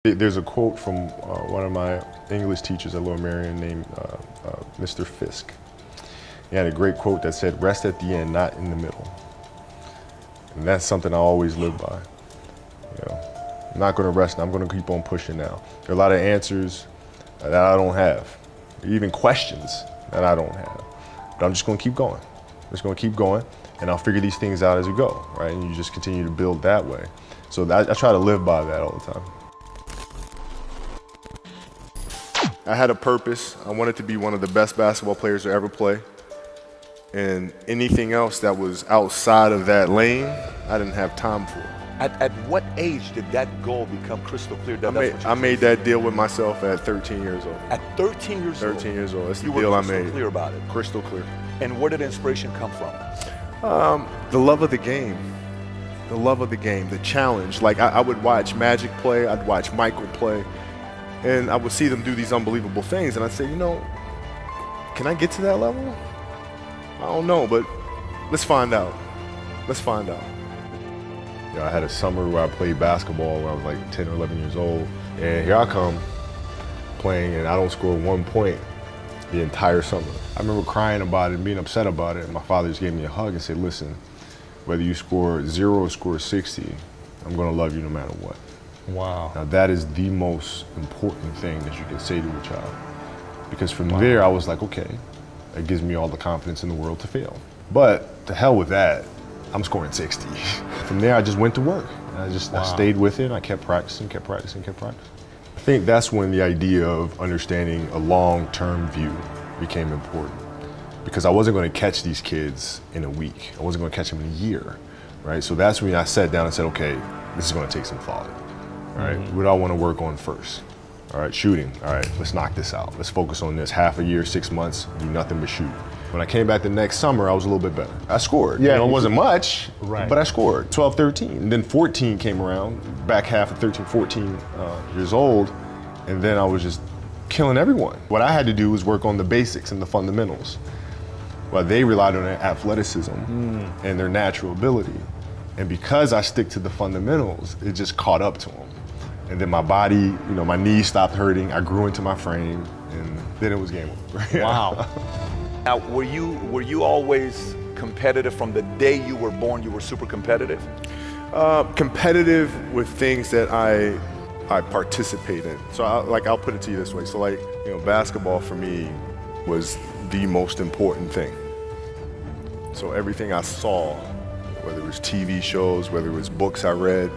There's a quote from one of my English teachers at Lower Merion named Mr. Fisk. He had a great quote that said, "Rest at the end, not in the middle." And that's something I always live by. I'm not going to rest, I'm going to keep on pushing now. There are a lot of answers that I don't have, even questions that I don't have. But I'm just going to keep going. I'm just going to keep going, and I'll figure these things out as we go, right? And you just continue to build that way. So I try to live by that all the time. I had a purpose. I wanted to be one of the best basketball players to ever play. And anything else that was outside of that lane, I didn't have time for. At what age did that goal become crystal clear? I made that deal with myself at 13 years old. At 13 years old? 13 years old. That's the you deal were I made. Crystal clear about it? Crystal clear. And where did inspiration come from? The love of the game. The love of the game, the challenge. Like I would watch Magic play, I'd watch Michael play, and I would see them do these unbelievable things, and I'd say, can I get to that level? I don't know, but let's find out. Let's find out. I had a summer where I played basketball when I was like 10 or 11 years old, and here I come playing, and I don't score 1 point the entire summer. I remember crying about it and being upset about it, and my father just gave me a hug and said, "Listen, whether you score 0 or score 60, I'm going to love you no matter what." Wow. Now that is the most important thing that you can say to a child. Because from there I was like, okay, that gives me all the confidence in the world to fail. But to hell with that, I'm scoring 60. From there I just went to work. I stayed with it, and I kept practicing, kept practicing, kept practicing. I think that's when the idea of understanding a long-term view became important. Because I wasn't going to catch these kids in a week. I wasn't going to catch them in a year, right? So that's when I sat down and said, okay, this is going to take some thought, all right? What do I want to work on first? All right, shooting. All right, let's knock this out. Let's focus on this. Half a year, 6 months, do nothing but shoot. When I came back the next summer, I was a little bit better. I scored. Yeah, it wasn't much, right, but I scored. 12, 13. And then 14 came around, back half of 13, 14 years old, and then I was just killing everyone. What I had to do was work on the basics and the fundamentals. Well, they relied on their athleticism and their natural ability. And because I stick to the fundamentals, it just caught up to them. And then my body, my knees stopped hurting, I grew into my frame, and then it was game over. Wow. Now, were you always competitive from the day you were born? You were super competitive? Competitive with things that I participate in. So I'll put it to you this way. So basketball for me was the most important thing. So everything I saw, whether it was TV shows, whether it was books I read,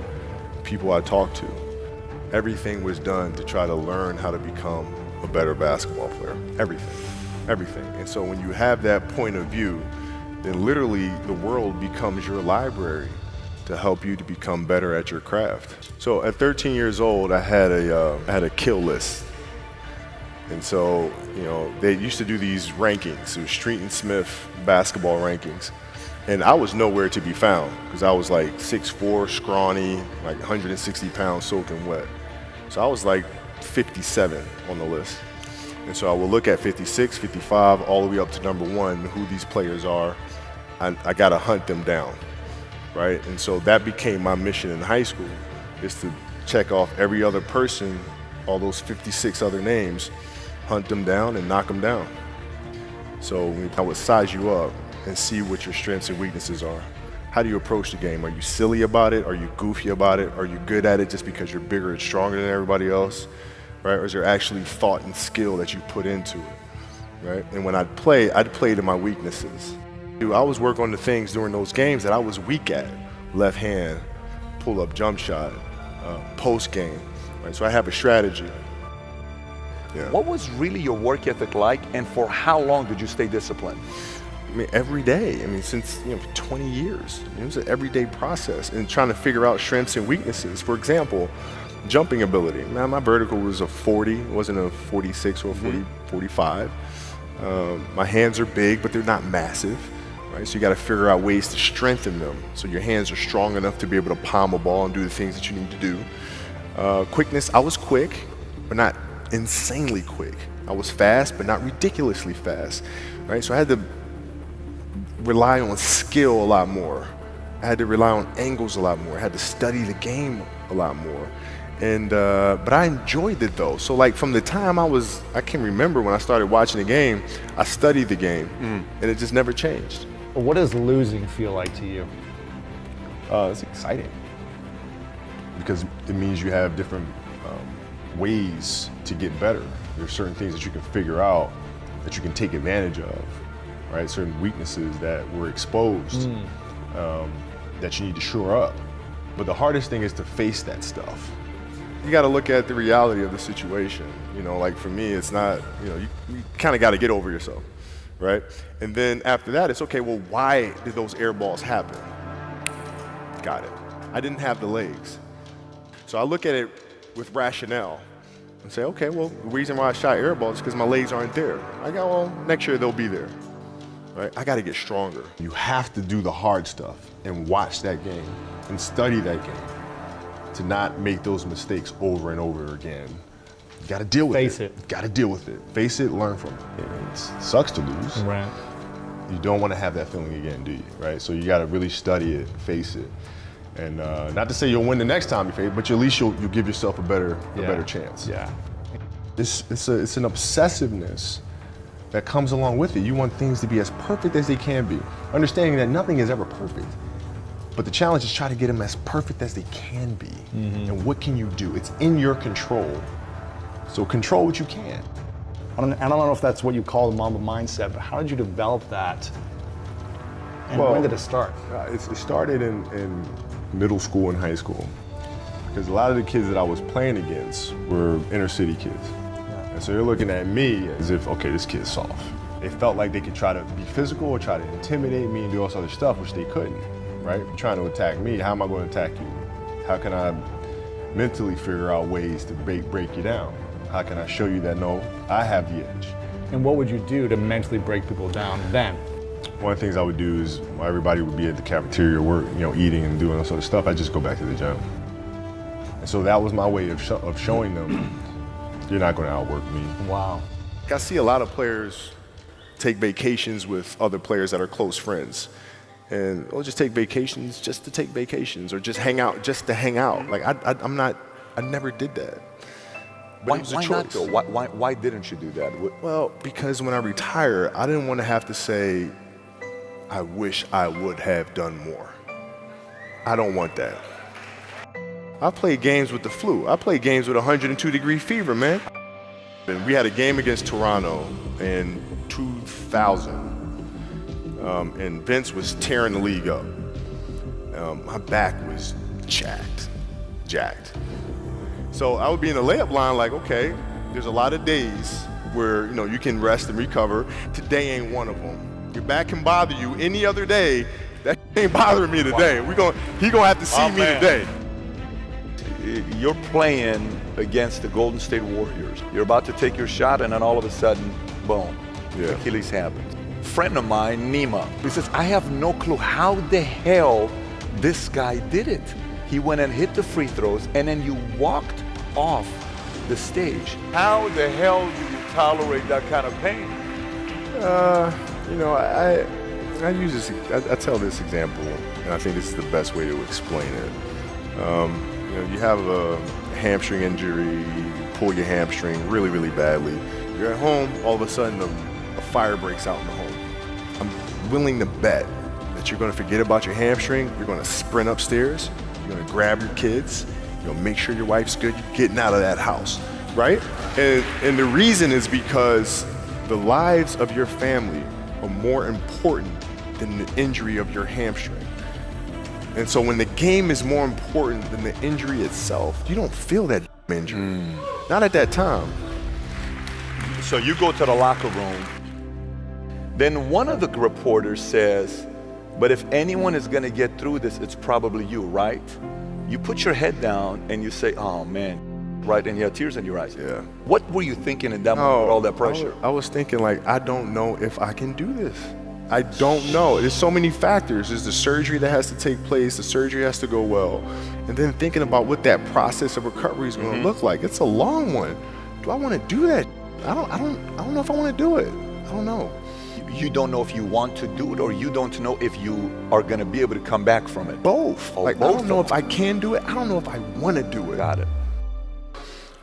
people I talked to, everything was done to try to learn how to become a better basketball player. Everything. And so when you have that point of view, then literally the world becomes your library to help you to become better at your craft. So at 13 years old, I had a kill list. And so, they used to do these rankings. It was Street and Smith basketball rankings. And I was nowhere to be found because I was like 6'4", scrawny, like 160 pounds soaking wet. So I was like 57 on the list. And so I would look at 56, 55, all the way up to number 1, who these players are. I got to hunt them down, right? And so that became my mission in high school, is to check off every other person, all those 56 other names, hunt them down and knock them down. So I would size you up and see what your strengths and weaknesses are. How do you approach the game? Are you silly about it? Are you goofy about it? Are you good at it just because you're bigger and stronger than everybody else? Right? Or is there actually thought and skill that you put into it? Right? And when I'd play to my weaknesses. I always work on the things during those games that I was weak at. Left hand, pull-up jump shot, post game. Right? So I have a strategy. Yeah. What was really your work ethic like, and for how long did you stay disciplined? Every day. Since 20 years. It was an everyday process, and trying to figure out strengths and weaknesses. For example, jumping ability. My vertical was a 40, it wasn't a 46 or a 45. My hands are big, but they're not massive. Right? So you got to figure out ways to strengthen them so your hands are strong enough to be able to palm a ball and do the things that you need to do. Quickness, I was quick, but not insanely quick. I was fast, but not ridiculously fast. Right? So I had to rely on skill a lot more. I had to rely on angles a lot more. I had to study the game a lot more. But I enjoyed it though. So like from the time I can remember when I started watching the game, I studied the game, and it just never changed. What does losing feel like to you? It's exciting because it means you have different ways to get better. There's certain things that you can figure out that you can take advantage of, right? Certain weaknesses that were exposed that you need to shore up. But the hardest thing is to face that stuff. You got to look at the reality of the situation. You know, like for me, it's not, you kind of got to get over yourself, right? And then after that, it's okay, well, why did those air balls happen? Got it. I didn't have the legs. So I look at it with rationale and say, okay, well, the reason why I shot air balls is because my legs aren't there. I go, well, next year they'll be there, right? I got to get stronger. You have to do the hard stuff and watch that game and study that game to not make those mistakes over and over again. You got to deal with it. Face it. Got to deal with it. Face it, learn from it. It sucks to lose. Right. You don't want to have that feeling again, do you? Right? So you got to really study it, face it. And not to say you'll win the next time you face it, but at least you'll give yourself a better chance. Yeah. It's an obsessiveness that comes along with it. You want things to be as perfect as they can be, understanding that nothing is ever perfect. But the challenge is try to get them as perfect as they can be. And what can you do? It's in your control. So control what you can. I don't know if that's what you call the Mamba mindset, but how did you develop that? And when did it start? It started in middle school and high school. Because a lot of the kids that I was playing against were inner city kids. And so they're looking at me as if, okay, this kid's soft. They felt like they could try to be physical or try to intimidate me and do all this other stuff, which they couldn't, right? You're trying to attack me, how am I going to attack you? How can I mentally figure out ways to break you down? How can I show you that, no, I have the edge? And what would you do to mentally break people down then? One of the things I would do is while everybody would be at the cafeteria work, eating and doing all sort of stuff, I'd just go back to the gym. And so that was my way of showing them, you're not going to outwork me. Wow. I see a lot of players take vacations with other players that are close friends. And we'll just take vacations just to take vacations or just hang out just to hang out. Like I never did that. But it was a choice. Not though? Why didn't you do that? Well, because when I retire, I didn't want to have to say, I wish I would have done more. I don't want that. I played games with the flu. I played games with 102-degree fever, man. And we had a game against Toronto in 2000, and Vince was tearing the league up. My back was jacked. So I would be in the layup line like, okay, there's a lot of days where you can rest and recover. Today ain't one of them. Your back can bother you any other day. That ain't bothering me today. He gonna have to see me today. You're playing against the Golden State Warriors. You're about to take your shot, and then all of a sudden, boom, Achilles happens. Friend of mine, Nima, he says, I have no clue how the hell this guy did it. He went and hit the free throws, and then you walked off the stage. How the hell do you tolerate that kind of pain? I use this. I tell this example, and I think this is the best way to explain it. You have a hamstring injury, you pull your hamstring really, really badly. You're at home, all of a sudden a fire breaks out in the home. I'm willing to bet that you're going to forget about your hamstring. You're going to sprint upstairs. You're going to grab your kids. You're going to make sure your wife's good. You're getting out of that house, right? And the reason is because the lives of your family are more important than the injury of your hamstring. And so when the game is more important than the injury itself, you don't feel that injury. Not at that time. So you go to the locker room. Then one of the reporters says, but if anyone is going to get through this, it's probably you, right? You put your head down and you say, oh man, right? And you have tears in your eyes. Yeah. What were you thinking in that moment with all that pressure? I was thinking like, I don't know if I can do this. I don't know. There's so many factors. There's the surgery that has to take place. The surgery has to go well. And then thinking about what that process of recovery is going to look like. It's a long one. Do I want to do that? I don't know if I want to do it. I don't know. You don't know if you want to do it, or you don't know if you are going to be able to come back from it? Both. Oh, both. I don't know if I can do it. I don't know if I want to do it. Got it.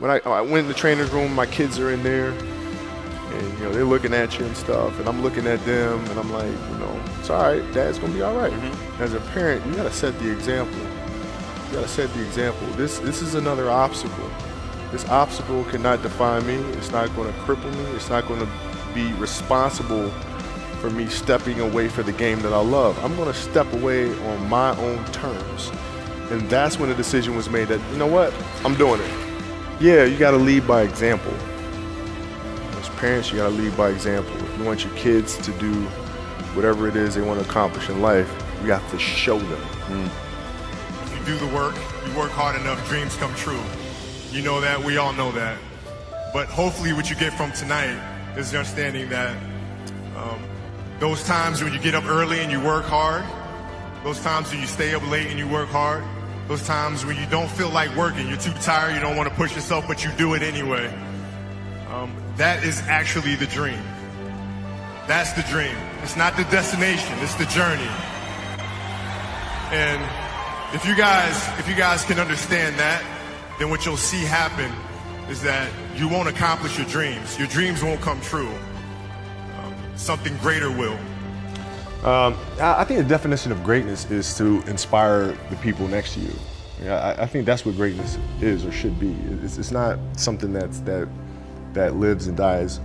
when I went in the trainer's room, my kids are in there, and they're looking at you and stuff, and I'm looking at them, and I'm like, it's all right, Dad's gonna be all right. As a parent, you gotta set the example. You gotta set the example. This is another obstacle. This obstacle cannot define me. It's not gonna cripple me. It's not gonna be responsible for me stepping away for the game that I love. I'm gonna step away on my own terms. And that's when the decision was made that, you know what, I'm doing it. Yeah, you gotta lead by example. As parents, you gotta lead by example. If you want your kids to do whatever it is they want to accomplish in life, you have to show them. If you do the work, you work hard enough, dreams come true. You know that, we all know that. But hopefully what you get from tonight is the understanding that those times when you get up early and you work hard, those times when you stay up late and you work hard, those times when you don't feel like working, you're too tired, you don't want to push yourself, but you do it anyway. That is actually the dream. That's the dream. It's not the destination, it's the journey. And if you guys can understand that, then what you'll see happen is that you won't accomplish your dreams. Your dreams won't come true. Something greater will. I think the definition of greatness is to inspire the people next to you. I think that's what greatness is or should be. It's not something that lives and dies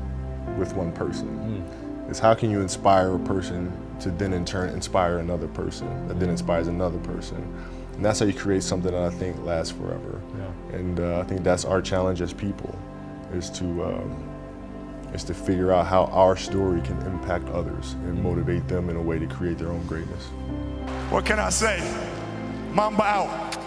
with one person. It's how can you inspire a person to then in turn inspire another person that then inspires another person. And that's how you create something that I think lasts forever. Yeah. And I think that's our challenge as people, is to figure out how our story can impact others and motivate them in a way to create their own greatness. What can I say? Mamba out.